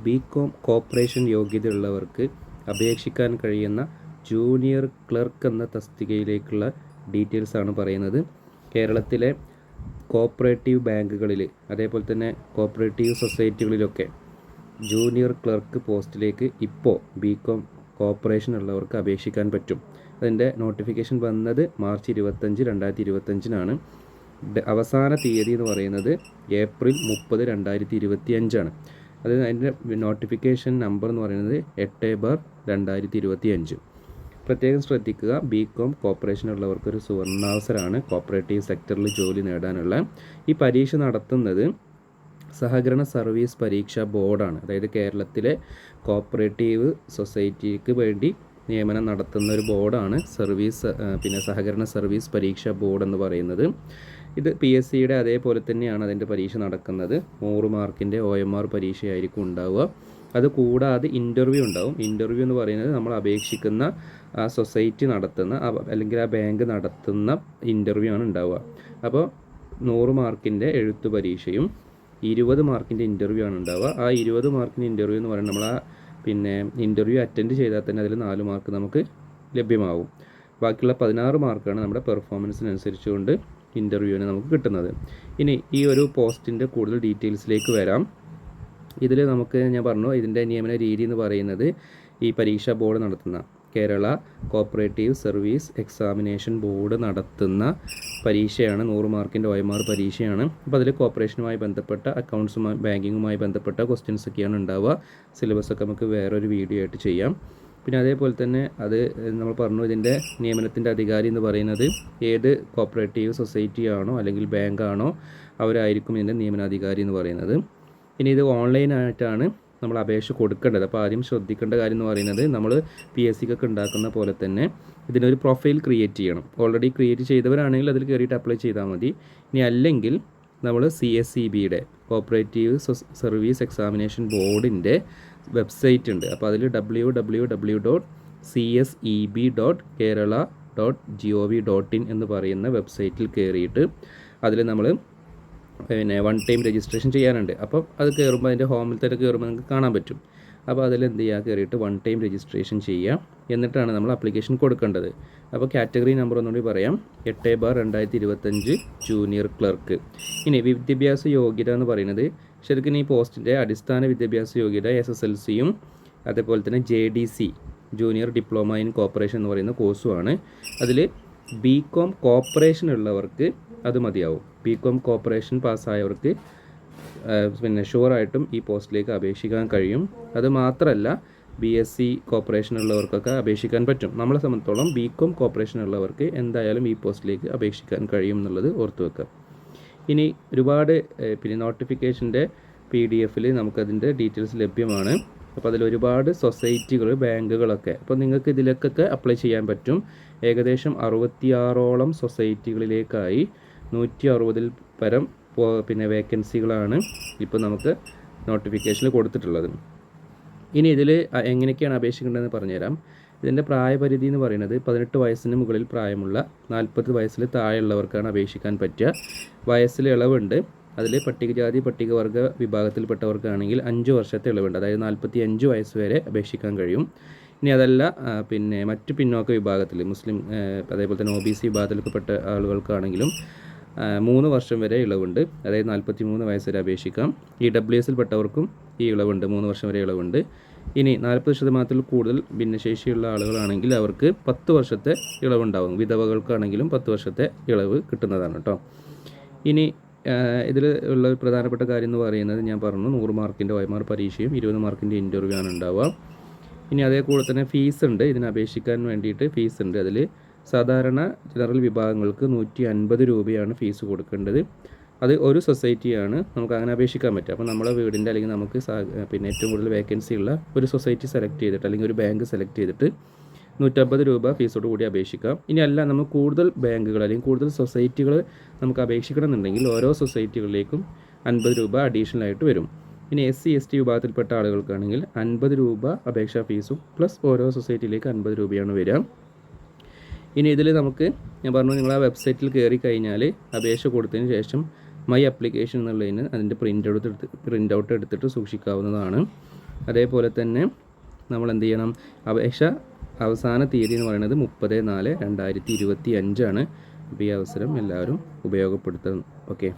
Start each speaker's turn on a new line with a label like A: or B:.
A: BCom corporation യോഗ്യതയുള്ളവർക്ക് അപേക്ഷിക്കാൻ കഴിയുന്ന junior clerk എന്ന തസ്തികയിലേക്കുള്ള ഡീറ്റെയിൽസാണ് പറയുന്നത്. കേരളത്തിലെ കോപ്പറേറ്റീവ് ബാങ്കുകളിൽ അതേപോലെ തന്നെ കോപ്പറേറ്റീവ് സൊസൈറ്റികളിലൊക്കെ ജൂനിയർ ക്ലർക്ക് പോസ്റ്റിലേക്ക് ഇപ്പോൾ ബികോം കോർപ്പറേഷൻ ഉള്ളവർക്ക് അപേക്ഷിക്കാൻ പറ്റും. അതിൻ്റെ നോട്ടിഫിക്കേഷൻ വന്നത് മാർച്ച് 25, 2025 അവസാന തീയതി എന്ന് പറയുന്നത് ഏപ്രിൽ 30, 2025. അത് അതിൻ്റെ നോട്ടിഫിക്കേഷൻ നമ്പർ എന്ന് പറയുന്നത് 8/2025. പ്രത്യേകം ശ്രദ്ധിക്കുക, ബികോം കോർപ്പറേഷൻ ഉള്ളവർക്കൊരു സുവർണാവസരമാണ് കോപ്പറേറ്റീവ് സെക്ടറിൽ ജോലി നേടാനുള്ള. ഈ പരീക്ഷ നടത്തുന്നത് സഹകരണ സർവീസ് പരീക്ഷാ ബോർഡാണ്. അതായത് കേരളത്തിലെ കോപ്പറേറ്റീവ് സൊസൈറ്റിക്ക് വേണ്ടി നിയമനം നടത്തുന്ന ഒരു ബോർഡാണ് സഹകരണ സർവീസ് പരീക്ഷാ ബോർഡ് എന്ന് പറയുന്നത്. ഇത് PSCയുടെ അതേപോലെ തന്നെയാണ് അതിൻ്റെ പരീക്ഷ നടക്കുന്നത്. 100 മാർക്കിൻ്റെ OMR പരീക്ഷയായിരിക്കും ഉണ്ടാവുക. അതുകൂടാതെ ഇൻ്റർവ്യൂ ഉണ്ടാവും. ഇൻ്റർവ്യൂ എന്ന് പറയുന്നത് നമ്മൾ അപേക്ഷിക്കുന്ന ആ സൊസൈറ്റി നടത്തുന്ന അല്ലെങ്കിൽ ആ ബാങ്ക് നടത്തുന്ന ഇൻ്റർവ്യൂ ആണ് ഉണ്ടാവുക. അപ്പോൾ 100 മാർക്കിൻ്റെ എഴുത്ത് പരീക്ഷയും 20 മാർക്കിൻ്റെ ഇൻ്റർവ്യൂ ആണ് ഉണ്ടാവുക. ആ 20 മാർക്കിൻ്റെ ഇൻ്റർവ്യൂ എന്ന് പറയുന്നത് നമ്മൾ ഇൻ്റർവ്യൂ അറ്റൻഡ് ചെയ്താൽ തന്നെ അതിൽ 4 മാർക്ക് നമുക്ക് ലഭ്യമാവും. ബാക്കിയുള്ള 16 മാർക്കാണ് നമ്മുടെ പെർഫോമൻസിനനുസരിച്ചുകൊണ്ട് ഇൻ്റർവ്യൂവിന് നമുക്ക് കിട്ടുന്നത്. ഇനി ഈ ഒരു പോസ്റ്റിൻ്റെ കൂടുതൽ ഡീറ്റെയിൽസിലേക്ക് വരാം. ഇതിൽ ഞാൻ പറഞ്ഞു, ഇതിൻ്റെ നിയമന രീതി എന്ന് പറയുന്നത് ഈ പരീക്ഷാ ബോർഡ് നടത്തുന്ന Kerala cooperative service examination board നടത്തുന്ന പരീക്ഷയാണ്. 100 മാർക്കിൻ്റെ OMR പരീക്ഷയാണ്. അപ്പോൾ അതിൽ കോർപ്പറേഷനുമായി ബന്ധപ്പെട്ട അക്കൗണ്ട്സുമായി ബാങ്കിങ്ങുമായി ബന്ധപ്പെട്ട ക്വസ്റ്റ്യൻസ് ഒക്കെയാണ് ഉണ്ടാവുക. സിലബസൊക്കെ നമുക്ക് വേറൊരു വീഡിയോ ആയിട്ട് ചെയ്യാം. പിന്നെ അതേപോലെ തന്നെ നമ്മൾ പറഞ്ഞു, ഇതിൻ്റെ നിയമനത്തിൻ്റെ അധികാരി എന്ന് പറയുന്നത് ഏത് കോപ്പറേറ്റീവ് സൊസൈറ്റി ആണോ അല്ലെങ്കിൽ ബാങ്കാണോ അവരായിരിക്കും ഇതിൻ്റെ നിയമനാധികാരി എന്ന് പറയുന്നത്. ഇനി ഇത് ഓൺലൈനായിട്ടാണ് നമ്മൾ അപേക്ഷ കൊടുക്കേണ്ടത്. അപ്പോൾ ആദ്യം ശ്രദ്ധിക്കേണ്ട കാര്യം എന്ന് പറയുന്നത്, നമ്മൾ PSCക്കൊക്കെ ഉണ്ടാക്കുന്ന പോലെ തന്നെ ഇതിനൊരു പ്രൊഫൈൽ ക്രിയേറ്റ് ചെയ്യണം. ഓൾറെഡി ക്രിയേറ്റ് ചെയ്തവരാണെങ്കിൽ അതിൽ കയറിയിട്ട് അപ്ലൈ ചെയ്താൽ മതി. ഇനി അല്ലെങ്കിൽ നമ്മൾ CSEBയുടെ കോപ്പറേറ്റീവ് സർവീസ് എക്സാമിനേഷൻ ബോർഡിൻ്റെ വെബ്സൈറ്റ് ഉണ്ട്. അപ്പോൾ അതിൽ www.cseb.kerala.gov.in എന്ന് പറയുന്ന വെബ്സൈറ്റിൽ കയറിയിട്ട് അതിൽ നമ്മൾ 1 ടൈം രജിസ്ട്രേഷൻ ചെയ്യാനുണ്ട്. അപ്പോൾ അത് കയറുമ്പോൾ അതിൻ്റെ ഹോമിൽ തന്നെ കയറുമ്പോൾ നിങ്ങൾക്ക് കാണാൻ പറ്റും. അപ്പോൾ അതിൽ എന്ത് ചെയ്യുക, കയറിയിട്ട് 1 ടൈം രജിസ്ട്രേഷൻ ചെയ്യുക. എന്നിട്ടാണ് നമ്മൾ അപ്ലിക്കേഷൻ കൊടുക്കേണ്ടത്. അപ്പോൾ കാറ്റഗറി നമ്പർ ഒന്നുകൂടി പറയാം, 8/2025 ജൂനിയർ ക്ലർക്ക്. ഇനി വിദ്യാഭ്യാസ യോഗ്യത എന്ന് പറയുന്നത് ശരിക്കും ഈ പോസ്റ്റിൻ്റെ അടിസ്ഥാന വിദ്യാഭ്യാസ യോഗ്യത SSLCയും അതേപോലെ തന്നെ JDC junior diploma in corporation എന്ന് പറയുന്ന കോഴ്സുമാണ്. അതിൽ ബികോം കോർപ്പറേഷൻ ഉള്ളവർക്ക് അത് മതിയാവും. ബികോം കോർപ്പറേഷൻ പാസ്സായവർക്ക് ഷുവറായിട്ടും ഈ പോസ്റ്റിലേക്ക് അപേക്ഷിക്കാൻ കഴിയും. അത് മാത്രമല്ല BSc കോർപ്പറേഷൻ ഉള്ളവർക്കൊക്കെ അപേക്ഷിക്കാൻ പറ്റും. നമ്മളെ സംബന്ധിച്ചോളം ബികോം കോർപ്പറേഷൻ ഉള്ളവർക്ക് എന്തായാലും ഈ പോസ്റ്റിലേക്ക് അപേക്ഷിക്കാൻ കഴിയും എന്നുള്ളത് ഓർത്തു വെക്കുക. ഇനി ഒരുപാട് നോട്ടിഫിക്കേഷൻ്റെ PDF നമുക്കതിൻ്റെ ഡീറ്റെയിൽസ് ലഭ്യമാണ്. അപ്പോൾ അതിലൊരുപാട് സൊസൈറ്റികൾ, ബാങ്കുകളൊക്കെ, അപ്പോൾ നിങ്ങൾക്ക് ഇതിലേക്കൊക്കെ അപ്ലൈ ചെയ്യാൻ പറ്റും. ഏകദേശം 66ഓളം സൊസൈറ്റികളിലേക്കായി 160 പരം വേക്കൻസികളാണ് ഇപ്പോൾ നമുക്ക് നോട്ടിഫിക്കേഷനിൽ കൊടുത്തിട്ടുള്ളത്. ഇനി ഇതിൽ എങ്ങനെയൊക്കെയാണ് അപേക്ഷിക്കേണ്ടതെന്ന് പറഞ്ഞുതരാം. ഇതിൻ്റെ പ്രായപരിധി എന്ന് പറയുന്നത് 18 വയസ്സിന് മുകളിൽ പ്രായമുള്ള 40 വയസ്സിൽ താഴെയുള്ളവർക്കാണ് അപേക്ഷിക്കാൻ പറ്റുക. വയസ്സിൽ ഇളവുണ്ട്. അതിൽ പട്ടികജാതി പട്ടികവർഗ വിഭാഗത്തിൽപ്പെട്ടവർക്കാണെങ്കിൽ 5 വർഷത്തെ ഇളവുണ്ട്. അതായത് 45 വയസ്സ് വരെ അപേക്ഷിക്കാൻ കഴിയും. ഇനി അതല്ല മറ്റ് പിന്നോക്ക വിഭാഗത്തിൽ മുസ്ലിം അതേപോലെ തന്നെ OBC വിഭാഗത്തിൽപ്പെട്ട ആളുകൾക്കാണെങ്കിലും 3 വർഷം വരെ ഇളവുണ്ട്. അതായത് 43 വയസ്സ് വരെ അപേക്ഷിക്കാം. EWSൽ പെട്ടവർക്കും ഈ ഇളവുണ്ട്, 3 വർഷം വരെ ഇളവുണ്ട്. ഇനി 40% കൂടുതൽ ഭിന്നശേഷിയുള്ള ആളുകളാണെങ്കിൽ അവർക്ക് 10 വർഷത്തെ ഇളവുണ്ടാവും. വിധവകൾക്കാണെങ്കിലും 10 വർഷത്തെ ഇളവ് കിട്ടുന്നതാണ് കേട്ടോ. ഇനി ഇതിൽ ഉള്ള പ്രധാനപ്പെട്ട കാര്യം എന്ന് പറയുന്നത് ഞാൻ പറഞ്ഞു, 100 മാർക്കിൻ്റെ OMR പരീക്ഷയും 20 മാർക്കിൻ്റെ ഇൻ്റർവ്യൂ ആണ് ഉണ്ടാവുക. ഇനി അതേകൂടെ തന്നെ ഫീസ് ഉണ്ട്. ഇതിന് അപേക്ഷിക്കാൻ വേണ്ടിയിട്ട് ഫീസ് ഉണ്ട്. അതിൽ സാധാരണ ജനറൽ വിഭാഗങ്ങൾക്ക് 150 രൂപയാണ് ഫീസ് കൊടുക്കേണ്ടത്. അത് ഒരു സൊസൈറ്റിയാണ് നമുക്ക് അങ്ങനെ അപേക്ഷിക്കാൻ പറ്റുക. അപ്പോൾ നമ്മളെ വീടിൻ്റെ അല്ലെങ്കിൽ നമുക്ക് ഏറ്റവും കൂടുതൽ വേക്കൻസി ഉള്ള ഒരു സൊസൈറ്റി സെലക്ട് ചെയ്തിട്ട് അല്ലെങ്കിൽ ഒരു ബാങ്ക് സെലക്ട് ചെയ്തിട്ട് 150 രൂപ ഫീസോട് കൂടി അപേക്ഷിക്കാം. ഇനി അല്ല, നമുക്ക് കൂടുതൽ ബാങ്കുകൾ അല്ലെങ്കിൽ കൂടുതൽ സൊസൈറ്റികൾ നമുക്ക് അപേക്ഷിക്കണം എന്നുണ്ടെങ്കിൽ ഓരോ സൊസൈറ്റികളിലേക്കും 50 രൂപ അഡീഷണൽ ആയിട്ട് വരും. ഇനി SC/ST വിഭാഗത്തിൽപ്പെട്ട ആളുകൾക്കാണെങ്കിൽ 50 രൂപ അപേക്ഷാ ഫീസും പ്ലസ് ഓരോ സൊസൈറ്റിയിലേക്ക് 50 രൂപയാണ് വരിക. ഇനി ഇതിൽ നമുക്ക് ഞാൻ പറഞ്ഞു, നിങ്ങൾ ആ വെബ്സൈറ്റിൽ കയറി കഴിഞ്ഞാൽ അപേക്ഷ കൊടുത്തതിന് ശേഷം മൈ അപ്ലിക്കേഷൻ എന്നുള്ളതിന് അതിൻ്റെ പ്രിൻ്റ് ഔട്ട് എടുത്തിട്ട് സൂക്ഷിക്കാവുന്നതാണ്. അതേപോലെ തന്നെ നമ്മൾ എന്ത് ചെയ്യണം, അപേക്ഷ അവസാന തീയതി എന്ന് പറയുന്നത് 30/4/2025 അപ്പോൾ ഈ അവസരം എല്ലാവരും ഉപയോഗപ്പെടുത്തണം. ഓക്കെ.